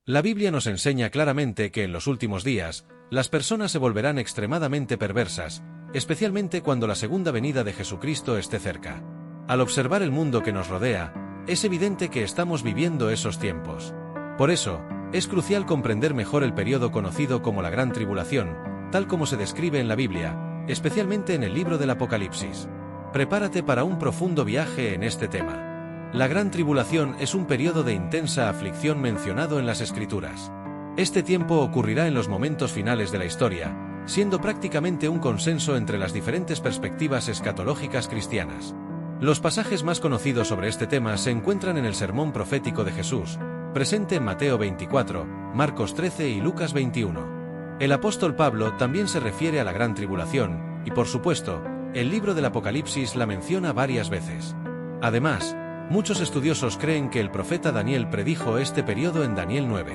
La Biblia nos enseña claramente que en los últimos días, las personas se volverán extremadamente perversas, especialmente cuando la segunda venida de Jesucristo esté cerca. Al observar el mundo que nos rodea, es evidente que estamos viviendo esos tiempos. Por eso, es crucial comprender mejor el periodo conocido como la Gran Tribulación, tal como se describe en la Biblia, especialmente en el libro del Apocalipsis. Prepárate para un profundo viaje en este tema. La Gran Tribulación es un periodo de intensa aflicción mencionado en las Escrituras. Este tiempo ocurrirá en los momentos finales de la historia, siendo prácticamente un consenso entre las diferentes perspectivas escatológicas cristianas. Los pasajes más conocidos sobre este tema se encuentran en el sermón profético de Jesús, presente en Mateo 24, Marcos 13 y Lucas 21. El apóstol Pablo también se refiere a la Gran Tribulación, y por supuesto, el libro del Apocalipsis la menciona varias veces. Además, muchos estudiosos creen que el profeta Daniel predijo este periodo en Daniel 9.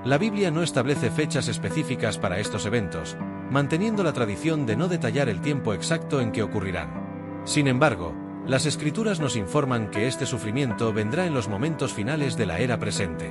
La Biblia no establece fechas específicas para estos eventos, manteniendo la tradición de no detallar el tiempo exacto en que ocurrirán. Sin embargo, las Escrituras nos informan que este sufrimiento vendrá en los momentos finales de la era presente.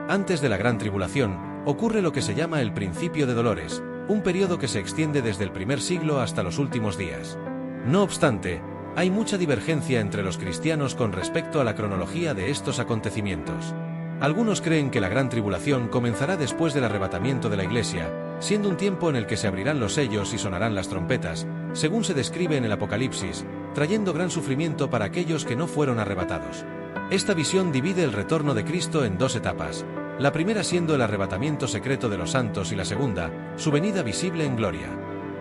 Antes de la Gran Tribulación, ocurre lo que se llama el principio de dolores, un periodo que se extiende desde el primer siglo hasta los últimos días. No obstante, hay mucha divergencia entre los cristianos con respecto a la cronología de estos acontecimientos. Algunos creen que la Gran Tribulación comenzará después del arrebatamiento de la Iglesia, siendo un tiempo en el que se abrirán los sellos y sonarán las trompetas, según se describe en el Apocalipsis, trayendo gran sufrimiento para aquellos que no fueron arrebatados. Esta visión divide el retorno de Cristo en dos etapas, la primera siendo el arrebatamiento secreto de los santos y la segunda, su venida visible en gloria.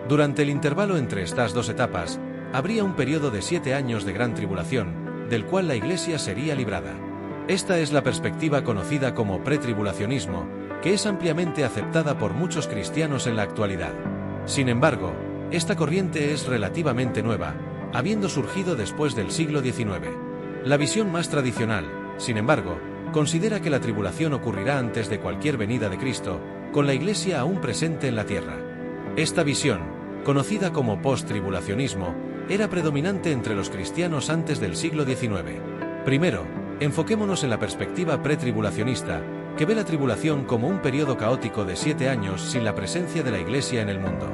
Durante el intervalo entre estas dos etapas, habría un periodo de 7 años de gran tribulación, del cual la Iglesia sería librada. Esta es la perspectiva conocida como pretribulacionismo, que es ampliamente aceptada por muchos cristianos en la actualidad. Sin embargo, esta corriente es relativamente nueva, habiendo surgido después del siglo XIX. La visión más tradicional, sin embargo, considera que la tribulación ocurrirá antes de cualquier venida de Cristo, con la Iglesia aún presente en la tierra. Esta visión, conocida como post-tribulacionismo, era predominante entre los cristianos antes del siglo XIX. Primero, enfoquémonos en la perspectiva pretribulacionista, que ve la tribulación como un periodo caótico de 7 años sin la presencia de la Iglesia en el mundo.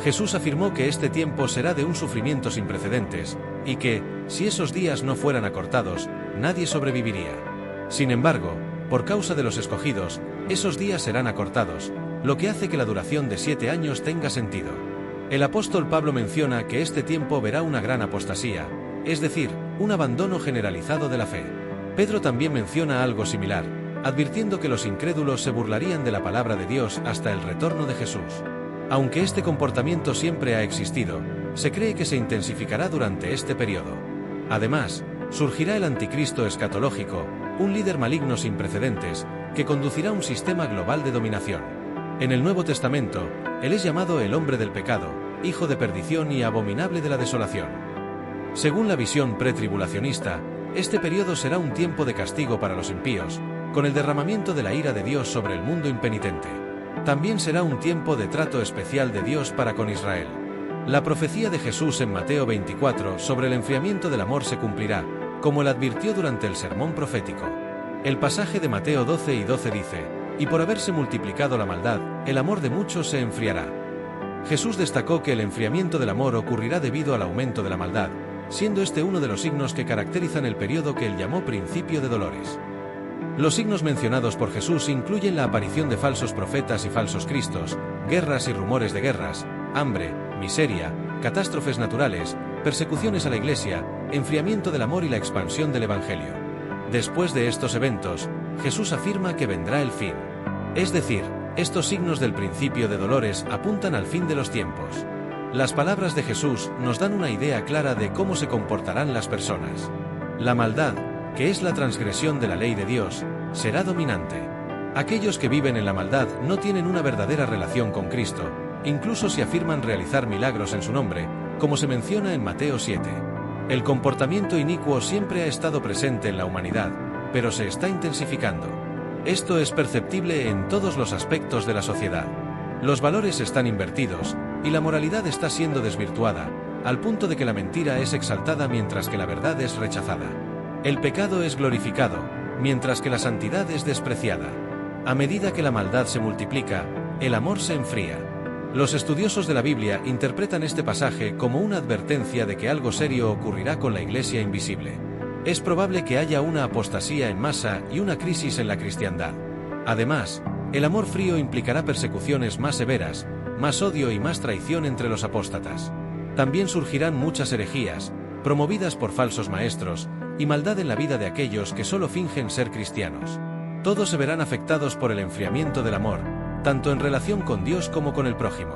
Jesús afirmó que este tiempo será de un sufrimiento sin precedentes, y que, si esos días no fueran acortados, nadie sobreviviría. Sin embargo, por causa de los escogidos, esos días serán acortados, lo que hace que la duración de 7 años tenga sentido. El apóstol Pablo menciona que este tiempo verá una gran apostasía, es decir, un abandono generalizado de la fe. Pedro también menciona algo similar, advirtiendo que los incrédulos se burlarían de la palabra de Dios hasta el retorno de Jesús. Aunque este comportamiento siempre ha existido, se cree que se intensificará durante este periodo. Además, surgirá el anticristo escatológico, un líder maligno sin precedentes, que conducirá un sistema global de dominación. En el Nuevo Testamento, él es llamado el hombre del pecado, hijo de perdición y abominable de la desolación. Según la visión pretribulacionista, este periodo será un tiempo de castigo para los impíos, con el derramamiento de la ira de Dios sobre el mundo impenitente. También será un tiempo de trato especial de Dios para con Israel. La profecía de Jesús en Mateo 24 sobre el enfriamiento del amor se cumplirá, como él advirtió durante el sermón profético. El pasaje de Mateo 12 y 12 dice: «Y por haberse multiplicado la maldad, el amor de muchos se enfriará». Jesús destacó que el enfriamiento del amor ocurrirá debido al aumento de la maldad, siendo este uno de los signos que caracterizan el periodo que él llamó principio de dolores. Los signos mencionados por Jesús incluyen la aparición de falsos profetas y falsos cristos, guerras y rumores de guerras, hambre, miseria, catástrofes naturales, persecuciones a la Iglesia, enfriamiento del amor y la expansión del Evangelio. Después de estos eventos, Jesús afirma que vendrá el fin. Es decir, estos signos del principio de dolores apuntan al fin de los tiempos. Las palabras de Jesús nos dan una idea clara de cómo se comportarán las personas. La maldad, que es la transgresión de la ley de Dios, será dominante. Aquellos que viven en la maldad no tienen una verdadera relación con Cristo, incluso si afirman realizar milagros en su nombre, como se menciona en Mateo 7. El comportamiento inicuo siempre ha estado presente en la humanidad, pero se está intensificando. Esto es perceptible en todos los aspectos de la sociedad. Los valores están invertidos, y la moralidad está siendo desvirtuada, al punto de que la mentira es exaltada mientras que la verdad es rechazada. El pecado es glorificado, mientras que la santidad es despreciada. A medida que la maldad se multiplica, el amor se enfría. Los estudiosos de la Biblia interpretan este pasaje como una advertencia de que algo serio ocurrirá con la Iglesia invisible. Es probable que haya una apostasía en masa y una crisis en la cristiandad. Además, el amor frío implicará persecuciones más severas, más odio y más traición entre los apóstatas. También surgirán muchas herejías, promovidas por falsos maestros, y maldad en la vida de aquellos que solo fingen ser cristianos. Todos se verán afectados por el enfriamiento del amor, tanto en relación con Dios como con el prójimo.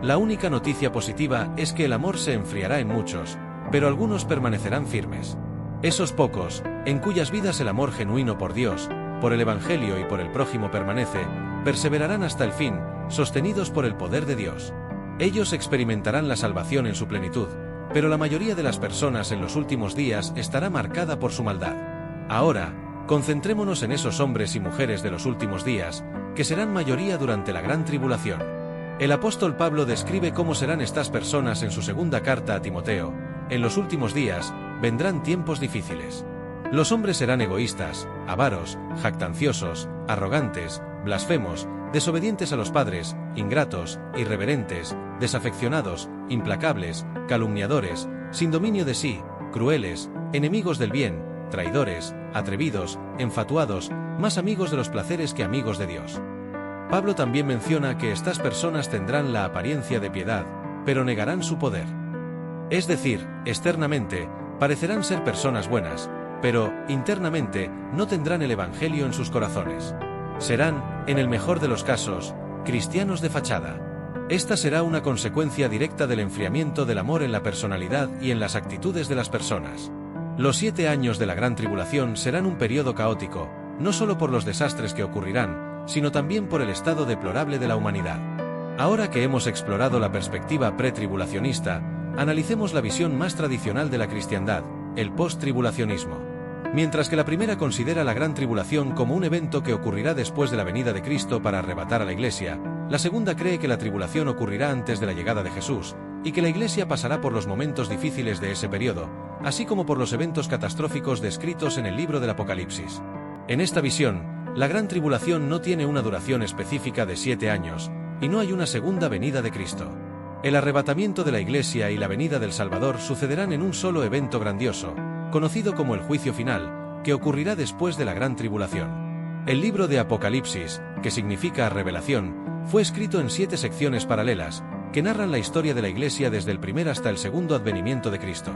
La única noticia positiva es que el amor se enfriará en muchos, pero algunos permanecerán firmes. Esos pocos, en cuyas vidas el amor genuino por Dios, por el Evangelio y por el prójimo permanece, perseverarán hasta el fin, sostenidos por el poder de Dios. Ellos experimentarán la salvación en su plenitud, pero la mayoría de las personas en los últimos días estará marcada por su maldad. Ahora, concentrémonos en esos hombres y mujeres de los últimos días, que serán mayoría durante la gran tribulación. El apóstol Pablo describe cómo serán estas personas en su segunda carta a Timoteo. En los últimos días, vendrán tiempos difíciles. Los hombres serán egoístas, avaros, jactanciosos, arrogantes, blasfemos, desobedientes a los padres, ingratos, irreverentes, desafeccionados, implacables, calumniadores, sin dominio de sí, crueles, enemigos del bien, traidores, atrevidos, enfatuados, más amigos de los placeres que amigos de Dios. Pablo también menciona que estas personas tendrán la apariencia de piedad, pero negarán su poder. Es decir, externamente, parecerán ser personas buenas, pero, internamente, no tendrán el Evangelio en sus corazones. Serán, en el mejor de los casos, cristianos de fachada. Esta será una consecuencia directa del enfriamiento del amor en la personalidad y en las actitudes de las personas. Los 7 años de la gran tribulación serán un periodo caótico, no solo por los desastres que ocurrirán, sino también por el estado deplorable de la humanidad. Ahora que hemos explorado la perspectiva pretribulacionista, analicemos la visión más tradicional de la cristiandad, el post-tribulacionismo. Mientras que la primera considera la gran tribulación como un evento que ocurrirá después de la venida de Cristo para arrebatar a la Iglesia, la segunda cree que la tribulación ocurrirá antes de la llegada de Jesús, y que la Iglesia pasará por los momentos difíciles de ese periodo, así como por los eventos catastróficos descritos en el libro del Apocalipsis. En esta visión, la gran tribulación no tiene una duración específica de 7 años, y no hay una segunda venida de Cristo. El arrebatamiento de la Iglesia y la venida del Salvador sucederán en un solo evento grandioso, conocido como el juicio final, que ocurrirá después de la gran tribulación. El libro de Apocalipsis, que significa revelación, fue escrito en 7 secciones paralelas, que narran la historia de la Iglesia desde el primer hasta el segundo advenimiento de Cristo.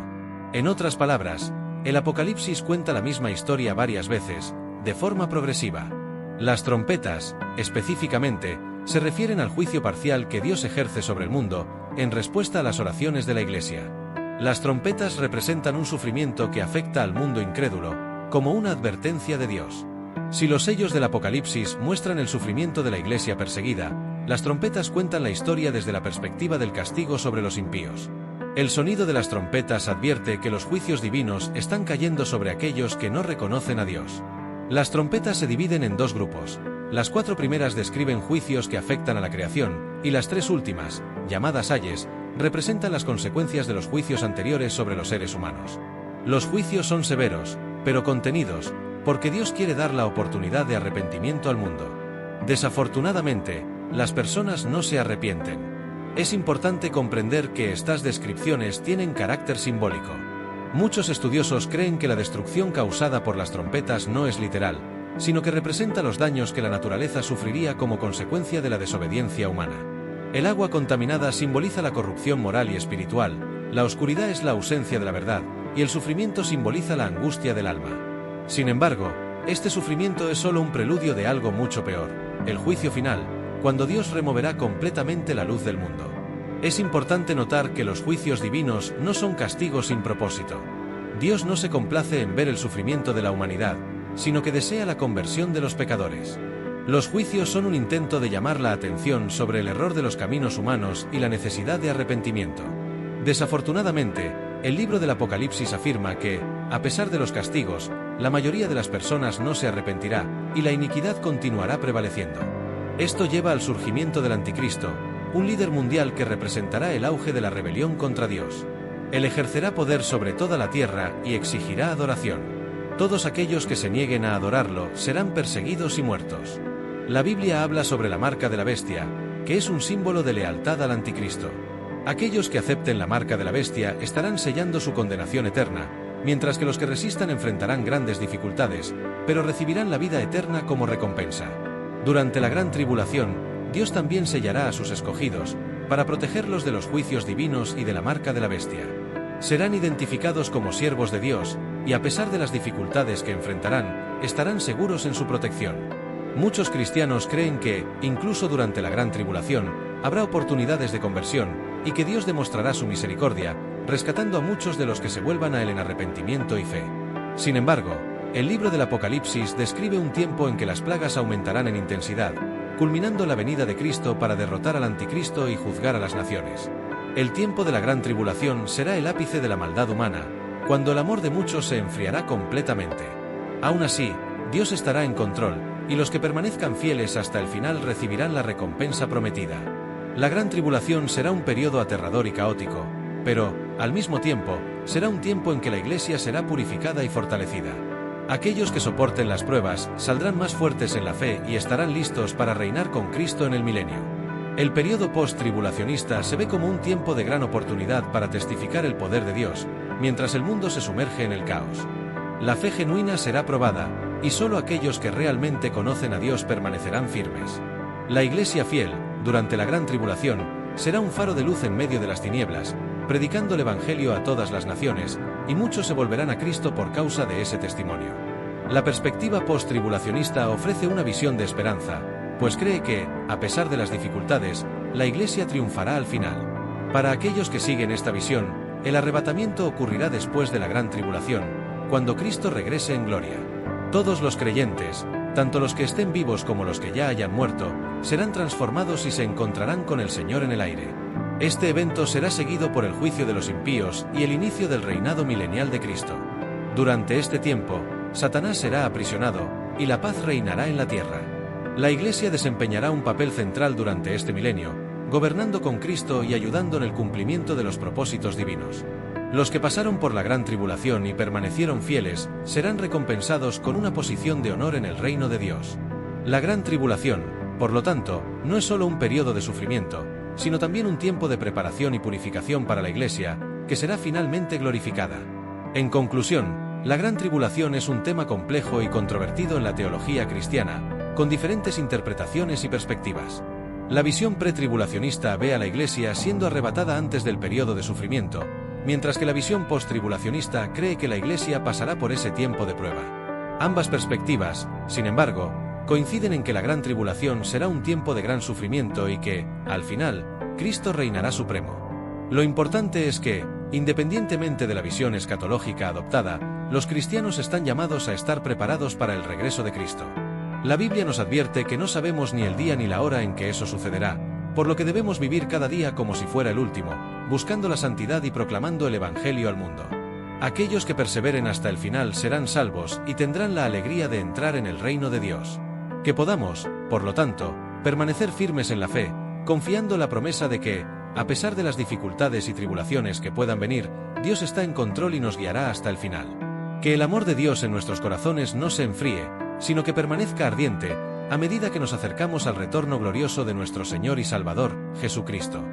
En otras palabras, el Apocalipsis cuenta la misma historia varias veces, de forma progresiva. Las trompetas, específicamente, se refieren al juicio parcial que Dios ejerce sobre el mundo, en respuesta a las oraciones de la Iglesia. Las trompetas representan un sufrimiento que afecta al mundo incrédulo, como una advertencia de Dios. Si los sellos del Apocalipsis muestran el sufrimiento de la Iglesia perseguida, las trompetas cuentan la historia desde la perspectiva del castigo sobre los impíos. El sonido de las trompetas advierte que los juicios divinos están cayendo sobre aquellos que no reconocen a Dios. Las trompetas se dividen en 2 grupos. Las 4 primeras describen juicios que afectan a la creación, y las 3 últimas, llamadas ayes, representan las consecuencias de los juicios anteriores sobre los seres humanos. Los juicios son severos, pero contenidos, porque Dios quiere dar la oportunidad de arrepentimiento al mundo. Desafortunadamente, las personas no se arrepienten. Es importante comprender que estas descripciones tienen carácter simbólico. Muchos estudiosos creen que la destrucción causada por las trompetas no es literal, sino que representa los daños que la naturaleza sufriría como consecuencia de la desobediencia humana. El agua contaminada simboliza la corrupción moral y espiritual, la oscuridad es la ausencia de la verdad, y el sufrimiento simboliza la angustia del alma. Sin embargo, este sufrimiento es solo un preludio de algo mucho peor, el juicio final, cuando Dios removerá completamente la luz del mundo. Es importante notar que los juicios divinos no son castigos sin propósito. Dios no se complace en ver el sufrimiento de la humanidad, sino que desea la conversión de los pecadores. Los juicios son un intento de llamar la atención sobre el error de los caminos humanos y la necesidad de arrepentimiento. Desafortunadamente, el libro del Apocalipsis afirma que, a pesar de los castigos, la mayoría de las personas no se arrepentirá, y la iniquidad continuará prevaleciendo. Esto lleva al surgimiento del Anticristo, un líder mundial que representará el auge de la rebelión contra Dios. Él ejercerá poder sobre toda la tierra y exigirá adoración. Todos aquellos que se nieguen a adorarlo serán perseguidos y muertos. La Biblia habla sobre la marca de la bestia, que es un símbolo de lealtad al anticristo. Aquellos que acepten la marca de la bestia estarán sellando su condenación eterna, mientras que los que resistan enfrentarán grandes dificultades, pero recibirán la vida eterna como recompensa. Durante la gran tribulación, Dios también sellará a sus escogidos, para protegerlos de los juicios divinos y de la marca de la bestia. Serán identificados como siervos de Dios, y a pesar de las dificultades que enfrentarán, estarán seguros en su protección. Muchos cristianos creen que, incluso durante la gran tribulación, habrá oportunidades de conversión, y que Dios demostrará su misericordia, rescatando a muchos de los que se vuelvan a Él en arrepentimiento y fe. Sin embargo, el libro del Apocalipsis describe un tiempo en que las plagas aumentarán en intensidad, culminando la venida de Cristo para derrotar al anticristo y juzgar a las naciones. El tiempo de la gran tribulación será el ápice de la maldad humana, cuando el amor de muchos se enfriará completamente. Aún así, Dios estará en control, y los que permanezcan fieles hasta el final recibirán la recompensa prometida. La gran tribulación será un periodo aterrador y caótico, pero, al mismo tiempo, será un tiempo en que la Iglesia será purificada y fortalecida. Aquellos que soporten las pruebas saldrán más fuertes en la fe y estarán listos para reinar con Cristo en el milenio. El periodo post-tribulacionista se ve como un tiempo de gran oportunidad para testificar el poder de Dios, mientras el mundo se sumerge en el caos. La fe genuina será probada, y solo aquellos que realmente conocen a Dios permanecerán firmes. La Iglesia fiel, durante la gran tribulación, será un faro de luz en medio de las tinieblas, predicando el Evangelio a todas las naciones, y muchos se volverán a Cristo por causa de ese testimonio. La perspectiva post-tribulacionista ofrece una visión de esperanza, pues cree que, a pesar de las dificultades, la Iglesia triunfará al final. Para aquellos que siguen esta visión, el arrebatamiento ocurrirá después de la gran tribulación, cuando Cristo regrese en gloria. Todos los creyentes, tanto los que estén vivos como los que ya hayan muerto, serán transformados y se encontrarán con el Señor en el aire. Este evento será seguido por el juicio de los impíos y el inicio del reinado milenial de Cristo. Durante este tiempo, Satanás será aprisionado, y la paz reinará en la tierra. La Iglesia desempeñará un papel central durante este milenio, gobernando con Cristo y ayudando en el cumplimiento de los propósitos divinos. Los que pasaron por la gran tribulación y permanecieron fieles, serán recompensados con una posición de honor en el reino de Dios. La gran tribulación, por lo tanto, no es solo un periodo de sufrimiento, sino también un tiempo de preparación y purificación para la Iglesia, que será finalmente glorificada. En conclusión, la gran tribulación es un tema complejo y controvertido en la teología cristiana, con diferentes interpretaciones y perspectivas. La visión pretribulacionista ve a la Iglesia siendo arrebatada antes del periodo de sufrimiento, mientras que la visión post-tribulacionista cree que la Iglesia pasará por ese tiempo de prueba. Ambas perspectivas, sin embargo, coinciden en que la gran tribulación será un tiempo de gran sufrimiento y que, al final, Cristo reinará supremo. Lo importante es que, independientemente de la visión escatológica adoptada, los cristianos están llamados a estar preparados para el regreso de Cristo. La Biblia nos advierte que no sabemos ni el día ni la hora en que eso sucederá, por lo que debemos vivir cada día como si fuera el último, buscando la santidad y proclamando el Evangelio al mundo. Aquellos que perseveren hasta el final serán salvos y tendrán la alegría de entrar en el reino de Dios. Que podamos, por lo tanto, permanecer firmes en la fe, confiando la promesa de que, a pesar de las dificultades y tribulaciones que puedan venir, Dios está en control y nos guiará hasta el final. Que el amor de Dios en nuestros corazones no se enfríe, sino que permanezca ardiente, a medida que nos acercamos al retorno glorioso de nuestro Señor y Salvador, Jesucristo.